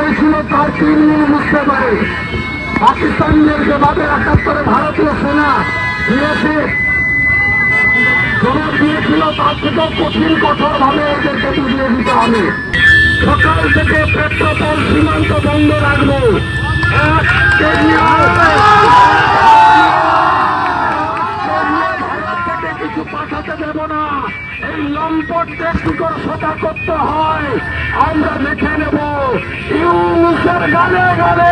হয়েছিল তার 3 দিন বুঝতে পারে। পাকিস্তানিদের যেভাবে ৭১ ভারতীয় সেনা দিয়েছে জবাব দিয়েছিল, তার থেকে কঠোর ভাবে এদেরকে বুঝিয়ে দিতে হবে। সকাল থেকে পেট্রোপল সীমান্ত বন্ধ রাখবো, কিছু পাঠাতে দেব না। এই লম্পটদের শিকড় সোজা করতে হয়, আমরা দেখে নেব। ইউনুসের গালে গালে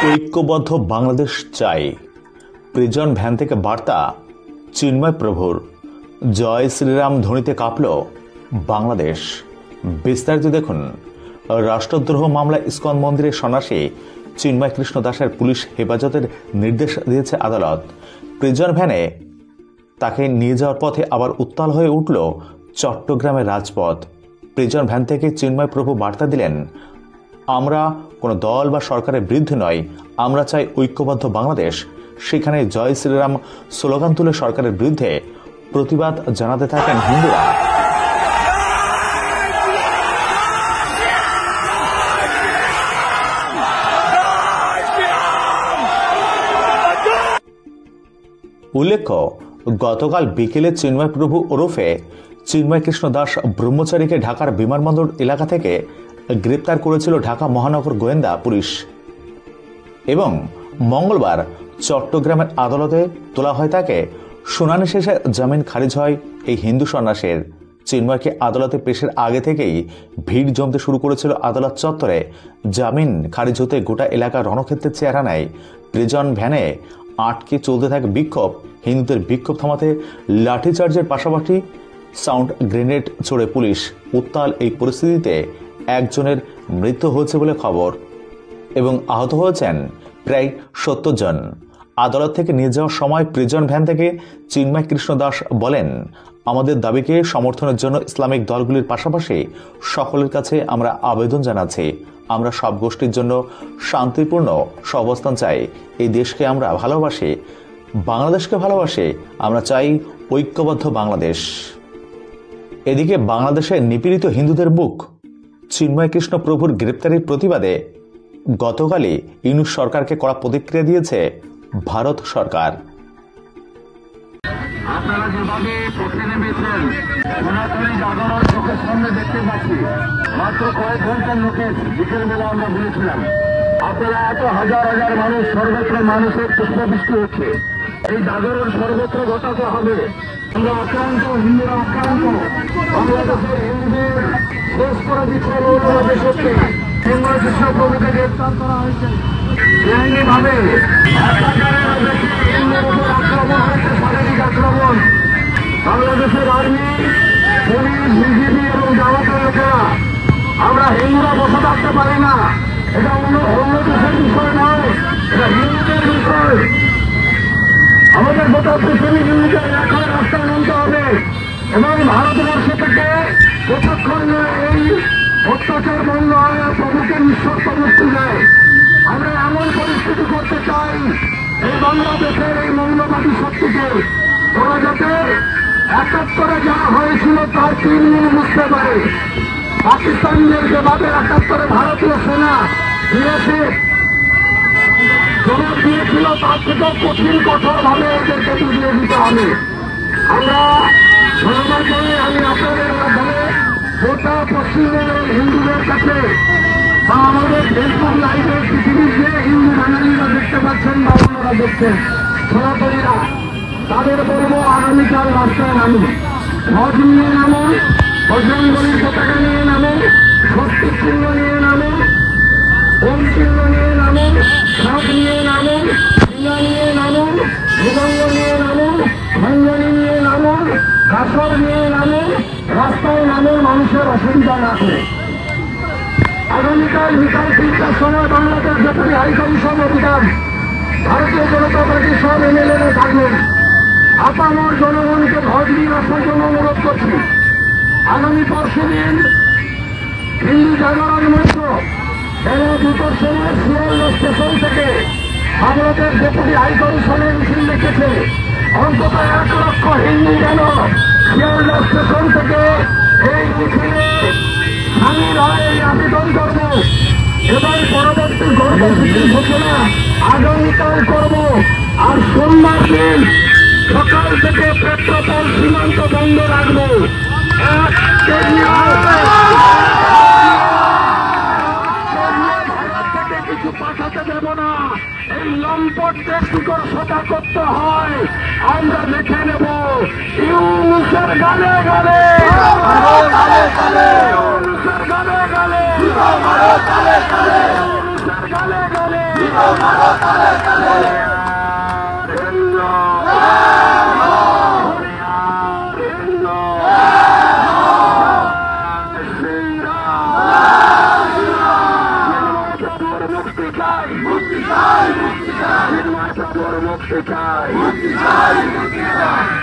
ঐক্যবদ্ধ বাংলাদেশ চাই। প্রিজন ভ্যান থেকে বার্তা চিন্ময় প্রভুর। জয় শ্রীরাম ধ্বনিতে কাঁপল বাংলাদেশ। বিস্তারিত দেখুন। রাষ্ট্রদ্রোহ মামলা ইসকন মন্দিরের সন্ন্যাসী চিন্ময় কৃষ্ণ দাসের পুলিশ হেফাজতের নির্দেশ দিয়েছে আদালত। প্রিজন ভ্যানে তাকে নিয়ে যাওয়ার পথে আবার উত্তাল হয়ে উঠল চট্টগ্রামের রাজপথ। প্রিজন ভ্যান থেকে চিন্ময় প্রভু বার্তা দিলেন, আমরা কোনো দল বা সরকারের বিরুদ্ধে নয়, আমরা চাই ঐক্যবদ্ধ বাংলাদেশ। সেখানে জয় শ্রীরাম স্লোগান তুলে সরকারের বিরুদ্ধে প্রতিবাদ জানাতে থাকেন হিন্দুরা। উল্লেখ্য, গতকাল বিকেলে চিন্ময় প্রভু ওরফে চিন্ময় কৃষ্ণ দাস ব্রহ্মচারীকে ঢাকার বিমানবন্দর এলাকা থেকে গ্রেপ্তার করেছিল ঢাকা মহানগর গোয়েন্দা পুলিশ এবং মঙ্গলবার চট্টগ্রামের আদালতে তোলা হয় তাকে। শুনানি শেষে জামিন খারিজ হয় এই হিন্দু সন্ন্যাসীর। চিন্ময়কে আদালতে পেশের আগে থেকেই ভিড় জমতে শুরু করেছিল আদালত চত্বরে। জামিন খারিজ হতে গোটা এলাকা রণক্ষেত্রের চেহারা নেয়। প্রিজন ভ্যানে আটকে চলতে থাকে বিক্ষোভ। হিন্দুদের বিক্ষোভ থামাতে লাঠিচার্জের পাশাপাশি সাউন্ড গ্রেনেড ছোড়ে পুলিশ। উত্তাল এই পরিস্থিতিতে একজনের মৃত্যু হয়েছে বলে খবর এবং আহত হয়েছেন প্রায় ৭০ জন। আদালত থেকে নিয়ে যাওয়ার সময় প্রিজন ভ্যান থেকে চিন্ময় কৃষ্ণ দাস বলেন, আমাদের দাবিকে সমর্থনের জন্য ইসলামিক দলগুলির পাশাপাশি সকলের কাছে আমরা আবেদন জানাচ্ছি। আমরা সব গোষ্ঠীর জন্য শান্তিপূর্ণ সহাবস্থান চাই। এই দেশকে আমরা ভালোবাসি, বাংলাদেশকে ভালোবাসি। আমরা চাই ঐক্যবদ্ধ বাংলাদেশ। এদিকে বাংলাদেশে নিপীড়িত হিন্দুদের বুক চিন্ময় কৃষ্ণ প্রভুর গ্রেপ্তারির প্রতিবাদে গতকালই ইউনূস সরকারকে কড়া প্রতিক্রিয়া দিয়েছে ভারত সরকার। আপনারা যেভাবে পথে নেমেছেন, সনাতনী জাগরণ চোখের সামনে দেখতে পাচ্ছি। মাত্র কয়েক ঘন্টার নোটিশ বিকেলবেলা আমরা বলেছিলাম, আপনারা এত হাজার হাজার মানুষ, সর্বত্র মানুষের পুষ্পবৃষ্টি হচ্ছে। এই জাগরণ সর্বত্র ঘটাতে হবে। আমরা আক্রান্ত, হিন্দুরা আক্রান্ত। বাংলাদেশের হিন্দুদের শেষ করে দিচ্ছে দেশ হচ্ছে চিন্ময় কৃষ্ণ প্রভুকে গ্রেপ্তার করা হয়েছে বেআইনিভাবে। আক্রমণ হয়েছে, শারীরিক আক্রমণ। বাংলাদেশের আর্মি, পুলিশ, বিজিবি এবং জামাতের লোকেরা, আমরা হিন্দুরা বসে থাকতে পারি না। এটা অন্য দেশের বিষয় নয়, এটা হিন্দুদের বিষয়। আমাদের গোটা পৃথিবী হিন্দুদের এখন রাস্তায় নামতে হবে এবং ভারতবর্ষ থেকে যতক্ষণ না এই অত্যাচার বন্ধ হয় আর প্রভুকে নিঃশর্ত মুক্তি দেয়, আমরা এমন পরিস্থিতি করতে চাই এই বাংলাদেশের এই মৌলবাদী শক্তিকে ওরা যাতে ৭১ যা হয়েছিল তার 3 দিন বুঝতে পারে। পাকিস্তানিদের যেভাবে ৭১ ভারতীয় সেনা দিয়েছে জবাব দিয়েছিল, তার থেকে কঠোর ভাবে এদেরকে বুঝিয়ে দিতে হবে। আমরা সরকার করে আমি আপনাদের মাধ্যমে গোটা পশ্চিমবঙ্গের হিন্দুদের কাছে বা আমাদের ফেসবুক লাইভে পৃথিবীর যে হিন্দু বাঙালিরা দেখতে পাচ্ছেন বা অন্যরা দেখছেন, সনাতনীরা, তাদের বলবো আগামীকাল রাস্তায় নামুন। ধ্বজ নিয়ে নামুন, বজরঙ্গলির পতাকা নিয়ে নামুন, শক্তি চিহ্ন নিয়ে নামুন, ওম চিহ্ন নিয়ে নামুন, সাপ নিয়ে নামুন, শিলা নিয়ে নামুন, মৃদঙ্গ নিয়ে নামুন, ভঞ্জনী নিয়ে নামুন, কাসর নিয়ে নামুন, রাস্তায় নামুন, মানুষের অসুবিধা না করে। আগামীকাল বিকাল 3টার সময় বাংলাদেশ ডেপুটি হাইকমিশন অভিযান ভারতীয় জনতা পার্টির সব এমএলএরা থাকবেন। আপামর জনগণকে ভোট দিয়ে আসার জন্য অনুরোধ করছি। আগামী পরশুদিন হিন্দু জাগরণ মঞ্চ বেলা 2টার সময় শিয়ালদা স্টেশন থেকে বাংলাদেশ ডেপুটি হাইকমিশনের মিছিল লিখেছে। অন্তত 1 লক্ষ হিন্দু যেন শিয়ালদা স্টেশন থেকে এই মিছিলে সামিল হয় এই আবেদন করব। এবার পরবর্তী কর্মসূচির ঘোষণা আগামীকাল করব। আর সোমবার দিন সকাল থেকে পেট্রোপল সীমান্ত বন্ধ রাখবো। কিছু পাঠাতে দেব না। এই লম্পটদের শিকড় সোজা করতে হয়, আমরা দেখে নেব। ইউনুসের গালে গালে, ইউনুসের গালে গালে, ইউনুসের গালে গালে, হিন্দু, হিন্দু, মুক্তি চাই, মুক্তি চাই, মুক্তি চাই, মুক্তি চাই।